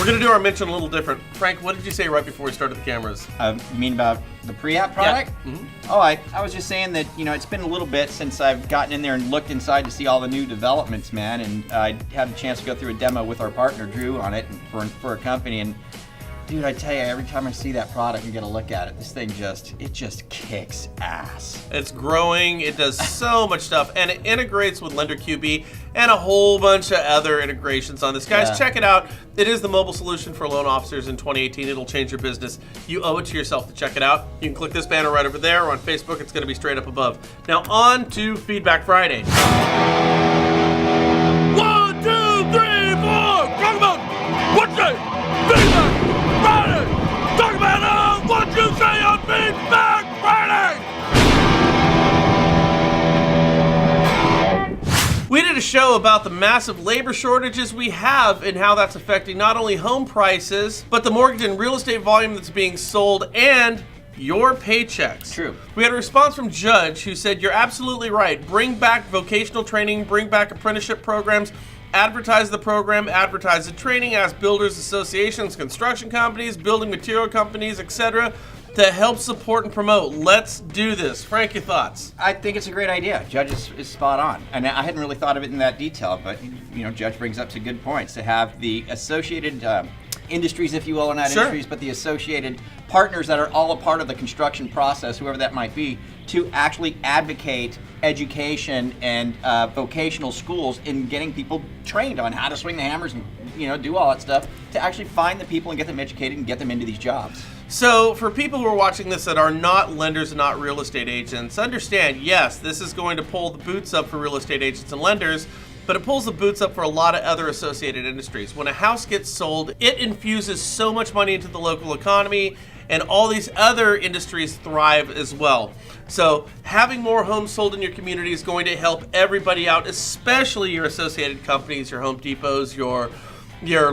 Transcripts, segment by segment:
We're going to do our mention a little different. Frank, what did you say right before we started the cameras? You mean about the pre-app product? Yeah. Mm-hmm. Oh, I was just saying that, it's been a little bit since I've gotten in there and looked inside to see all the new developments, man, and I had a chance to go through a demo with our partner, Drew, on it for a company, and dude, I tell you, every time I see that product and get a look at it, this thing just kicks ass. It's growing, it does so much stuff, and it integrates with Lender QB and a whole bunch of other integrations on this. Guys, check it out. It is the mobile solution for loan officers in 2018. It'll change your business. You owe it to yourself to check it out. You can click this banner right over there, or on Facebook, it's going to be straight up above. Now, on to Feedback Friday. 1, 2, 3, 4! Talk about what's it? Feedback Friday! Talk about what you say on Feedback Friday! We did a show about the massive labor shortages we have and how that's affecting not only home prices, but the mortgage and real estate volume that's being sold and your paychecks. True. We had a response from Judge who said, you're absolutely right. Bring back vocational training, bring back apprenticeship programs, advertise the program, advertise the training, ask builders associations, construction companies, building material companies, etc. to help support and promote. Let's do this. Frank, your thoughts? I think it's a great idea. Judge is spot on. And I hadn't really thought of it in that detail, but Judge brings up some good points to have the associated industries, if you will, or not industries, but the associated partners that are all a part of the construction process, whoever that might be, to actually advocate education and vocational schools in getting people trained on how to swing the hammers and do all that stuff to actually find the people and get them educated and get them into these jobs. So for people who are watching this that are not lenders and not real estate agents, understand, yes, this is going to pull the boots up for real estate agents and lenders, but it pulls the boots up for a lot of other associated industries. When a house gets sold, it infuses so much money into the local economy, and all these other industries thrive as well. So having more homes sold in your community is going to help everybody out, especially your associated companies, your Home Depots, your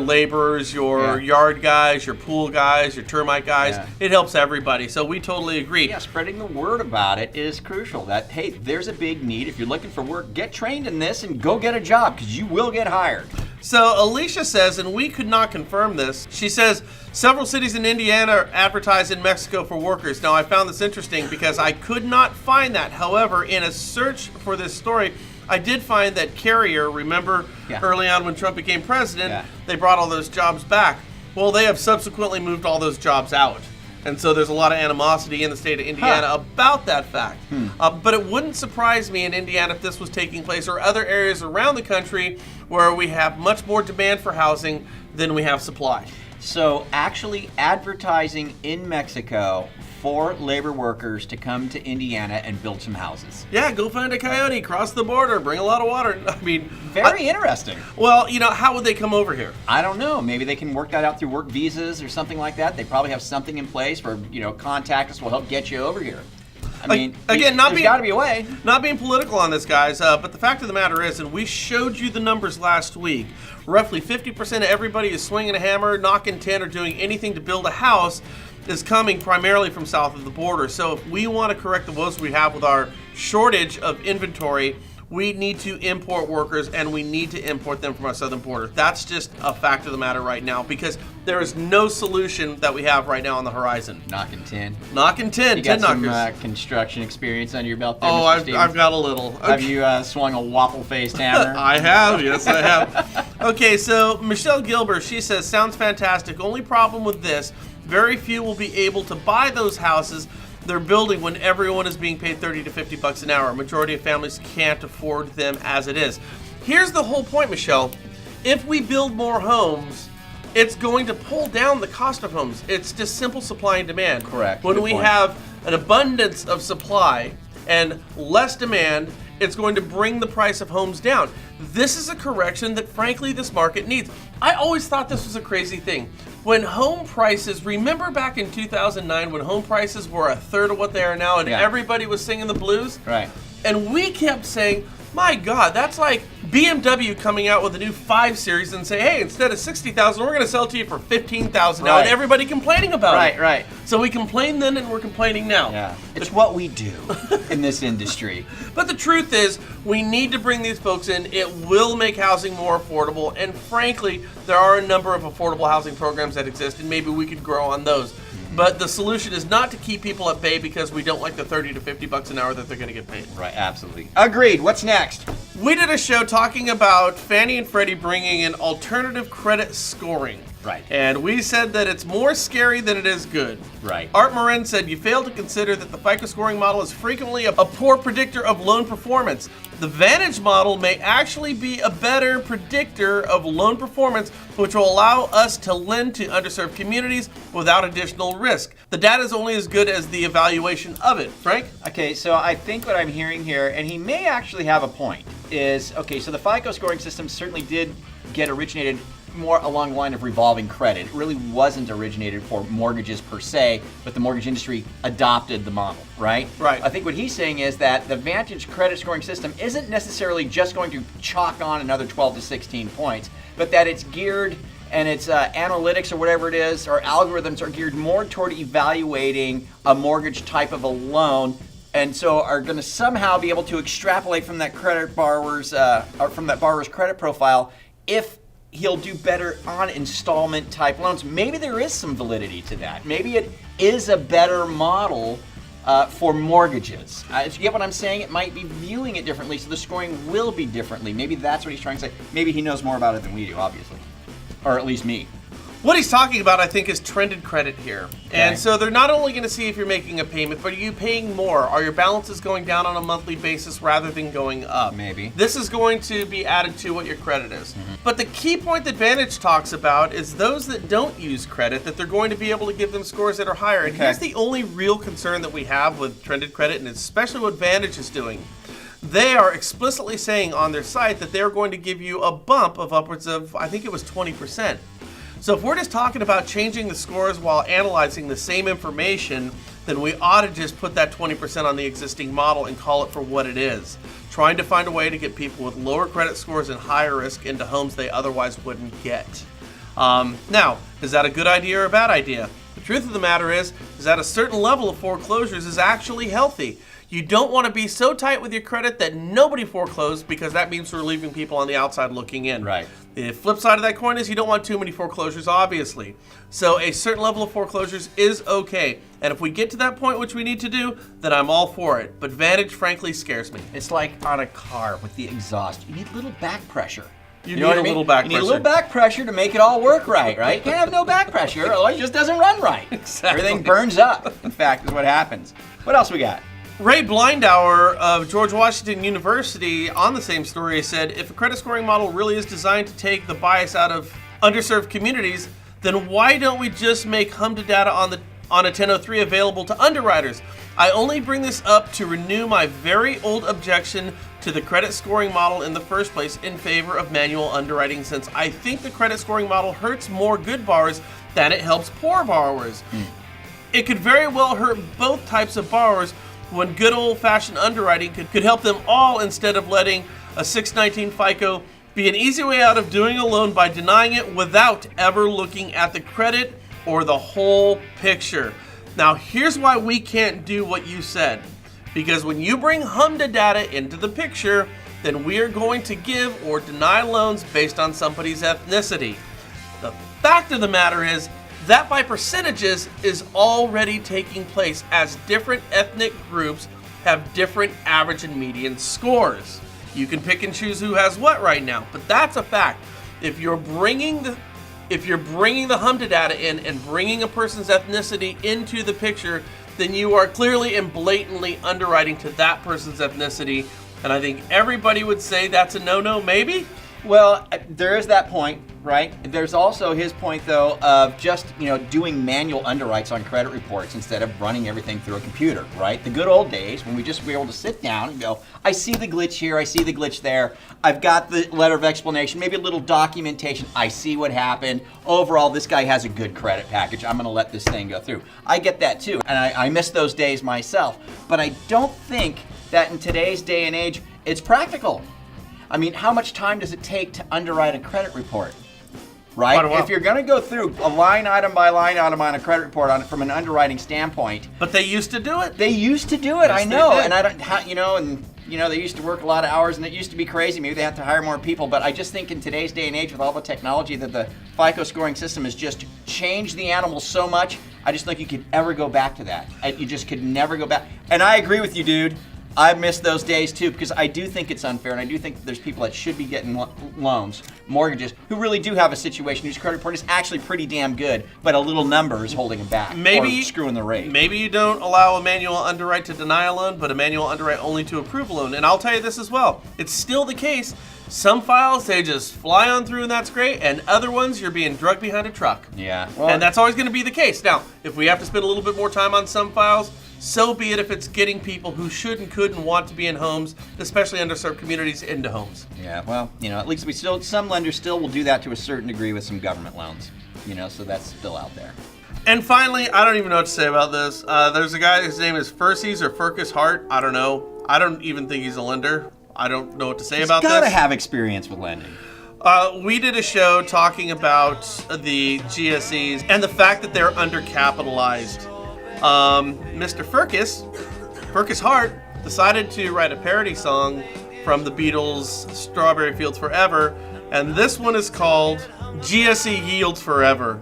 laborers, your yard guys, your pool guys, your termite guys. Yeah. It helps everybody. So we totally agree. Yeah, spreading the word about it is crucial. That, hey, there's a big need. If you're looking for work, get trained in this and go get a job, because you will get hired. So Alicia says, and we could not confirm this, she says, several cities in Indiana advertise in Mexico for workers. Now, I found this interesting because I could not find that. However, in a search for this story, I did find that Carrier, remember early on when Trump became president, they brought all those jobs back. Well, they have subsequently moved all those jobs out. And so there's a lot of animosity in the state of Indiana about that fact. But it wouldn't surprise me in Indiana if this was taking place, or other areas around the country where we have much more demand for housing than we have supply. So actually advertising in Mexico for labor workers to come to Indiana and build some houses. Yeah, go find a coyote, cross the border, bring a lot of water. I mean, very interesting. Well, how would they come over here? I don't know. Maybe they can work that out through work visas or something like that. They probably have something in place where, contact us will help get you over here. I mean, again, there's got to be a way. Not being political on this, guys, but the fact of the matter is, and we showed you the numbers last week, roughly 50% of everybody is swinging a hammer, knocking 10, or doing anything to build a house is coming primarily from south of the border. So if we want to correct the woes we have with our shortage of inventory, we need to import workers, and we need to import them from our southern border. That's just a fact of the matter right now, because there is no solution that we have right now on the horizon. Knocking 10. Knocking 10. You got 10 some construction experience under your belt there, Oh, Mr. I've got a little. Okay. Have you swung a waffle-faced hammer? I have, yes I have. Okay, so Michelle Gilbert, she says, sounds fantastic. Only problem with this, very few will be able to buy those houses they're building when everyone is being paid $30 to $50 an hour. Majority of families can't afford them as it is. Here's the whole point, Michelle. If we build more homes, it's going to pull down the cost of homes. It's just simple supply and demand. Correct. When we have an abundance of supply and less demand, it's going to bring the price of homes down. This is a correction that, frankly, this market needs. I always thought this was a crazy thing. When home prices, remember back in 2009 when home prices were a third of what they are now, and everybody was singing the blues? Right. And we kept saying, my God, that's like BMW coming out with a new 5 Series and say, hey, instead of $60,000, we're going to sell it to you for $15,000 now, and everybody complaining about it. Right. So we complained then and we're complaining now. Yeah. It's what we do in this industry. But the truth is, we need to bring these folks in. It will make housing more affordable, and frankly, there are a number of affordable housing programs that exist, and maybe we could grow on those. But the solution is not to keep people at bay because we don't like the 30 to 50 bucks an hour that they're going to get paid. Right, absolutely. Agreed. What's next? We did a show talking about Fannie and Freddie bringing in alternative credit scoring. Right. And we said that it's more scary than it is good. Right. Art Moran said you fail to consider that the FICO scoring model is frequently a poor predictor of loan performance. The Vantage model may actually be a better predictor of loan performance, which will allow us to lend to underserved communities without additional risk. The data is only as good as the evaluation of it. Frank? Okay, so I think what I'm hearing here, and he may actually have a point, is, okay, so the FICO scoring system certainly did get originated more along the line of revolving credit. It really wasn't originated for mortgages per se, but the mortgage industry adopted the model, right? Right. I think what he's saying is that the Vantage credit scoring system isn't necessarily just going to chalk on another 12 to 16 points, but that it's geared and its analytics or whatever it is, or algorithms are geared more toward evaluating a mortgage type of a loan, and so are going to somehow be able to extrapolate from that borrower's credit profile if he'll do better on installment type loans. Maybe there is some validity to that. Maybe it is a better model for mortgages. Do you get what I'm saying? It might be viewing it differently, so the scoring will be differently. Maybe that's what he's trying to say. Maybe he knows more about it than we do, obviously. Or at least me. What he's talking about, I think, is trended credit here. Okay. And so they're not only going to see if you're making a payment, but are you paying more? Are your balances going down on a monthly basis rather than going up? Maybe. This is going to be added to what your credit is. Mm-hmm. But the key point that Vantage talks about is those that don't use credit, that they're going to be able to give them scores that are higher. And here's the only real concern that we have with trended credit, and especially what Vantage is doing. They are explicitly saying on their site that they're going to give you a bump of upwards of, I think it was 20%. So if we're just talking about changing the scores while analyzing the same information, then we ought to just put that 20% on the existing model and call it for what it is. Trying to find a way to get people with lower credit scores and higher risk into homes they otherwise wouldn't get. Now, is that a good idea or a bad idea? The truth of the matter is that a certain level of foreclosures is actually healthy. You don't want to be so tight with your credit that nobody foreclosed, because that means we're leaving people on the outside looking in. Right. The flip side of that coin is you don't want too many foreclosures, obviously. So a certain level of foreclosures is okay. And if we get to that point, which we need to do, then I'm all for it. But Vantage, frankly, scares me. It's like on a car with the exhaust. You need a little back pressure. You need a little back pressure. You need a little back pressure to make it all work right? You can't have no back pressure, otherwise it just doesn't run right. Exactly. Everything burns up, in fact, is what happens. What else we got? Ray Blindauer of George Washington University on the same story said, if a credit scoring model really is designed to take the bias out of underserved communities, then why don't we just make HMDA data on a 1003 available to underwriters? I only bring this up to renew my very old objection to the credit scoring model in the first place in favor of manual underwriting, since I think the credit scoring model hurts more good borrowers than it helps poor borrowers. It could very well hurt both types of borrowers, when good old-fashioned underwriting could help them all, instead of letting a 619 FICO be an easy way out of doing a loan by denying it without ever looking at the credit or the whole picture. Now, here's why we can't do what you said. Because when you bring HMDA data into the picture, then we are going to give or deny loans based on somebody's ethnicity. The fact of the matter is, that by percentages is already taking place, as different ethnic groups have different average and median scores. You can pick and choose who has what right now, but that's a fact. If you're bringing the HMDA data in and bringing a person's ethnicity into the picture, then you are clearly and blatantly underwriting to that person's ethnicity. And I think everybody would say that's a no-no, maybe? Well, there is that point, right? There's also his point, though, of just, doing manual underwrites on credit reports instead of running everything through a computer, right? The good old days when we just were able to sit down and go, I see the glitch here, I see the glitch there, I've got the letter of explanation, maybe a little documentation, I see what happened. Overall, this guy has a good credit package, I'm gonna let this thing go through. I get that too, and I miss those days myself, but I don't think that in today's day and age, it's practical. I mean, how much time does it take to underwrite a credit report? Right? Quite a while. If you're going to go through a line item by line item on a credit report on it from an underwriting standpoint. But they used to do it. They used to do it, Yes, I know. they did. And I don't, they used to work a lot of hours and it used to be crazy. Maybe they have to hire more people. But I just think in today's day and age with all the technology that the FICO scoring system has just changed the animal so much, I just think you could ever go back to that. You just could never go back. And I agree with you, dude. I miss those days too because I do think it's unfair and I do think that there's people that should be getting loans, mortgages, who really do have a situation whose credit report is actually pretty damn good, but a little number is holding them back or screwing the rate. Maybe you don't allow a manual underwrite to deny a loan, but a manual underwrite only to approve a loan. And I'll tell you this as well. It's still the case. Some files, they just fly on through and that's great, and other ones, you're being drugged behind a truck. Yeah. Well, And that's always going to be the case. Now, if we have to spend a little bit more time on some files, so be it if it's getting people who should and could and want to be in homes, especially underserved communities, into homes. Yeah, well, at least some lenders still will do that to a certain degree with some government loans, so that's still out there. And finally, I don't even know what to say about this. There's a guy, his name is Fergus Hart. I don't know. I don't even think he's a lender. I don't know what to say about this. He's got to have experience with lending. We did a show talking about the GSEs and the fact that they're undercapitalized. Mr. Fergus Hart, decided to write a parody song from the Beatles' Strawberry Fields Forever, and this one is called GSE Yields Forever.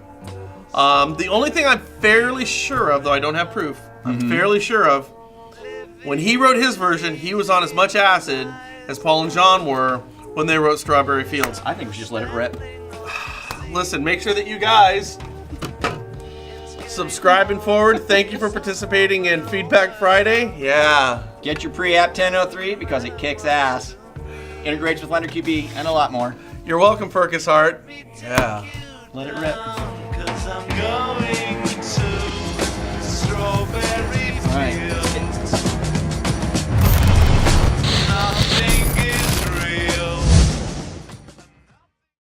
The only thing I'm fairly sure of, though I don't have proof, I'm fairly sure of, when he wrote his version, he was on as much acid as Paul and John were when they wrote Strawberry Fields. I think we should just let it rip. Listen, make sure that you guys subscribe and forward. Thank you for participating in Feedback Friday. Yeah. Get your pre-app 1003 because it kicks ass. Integrates with Lender QB and a lot more. You're welcome, Fergus Hart. Yeah. Let it rip. 'Cause I'm going to Strawberry Fields. All right.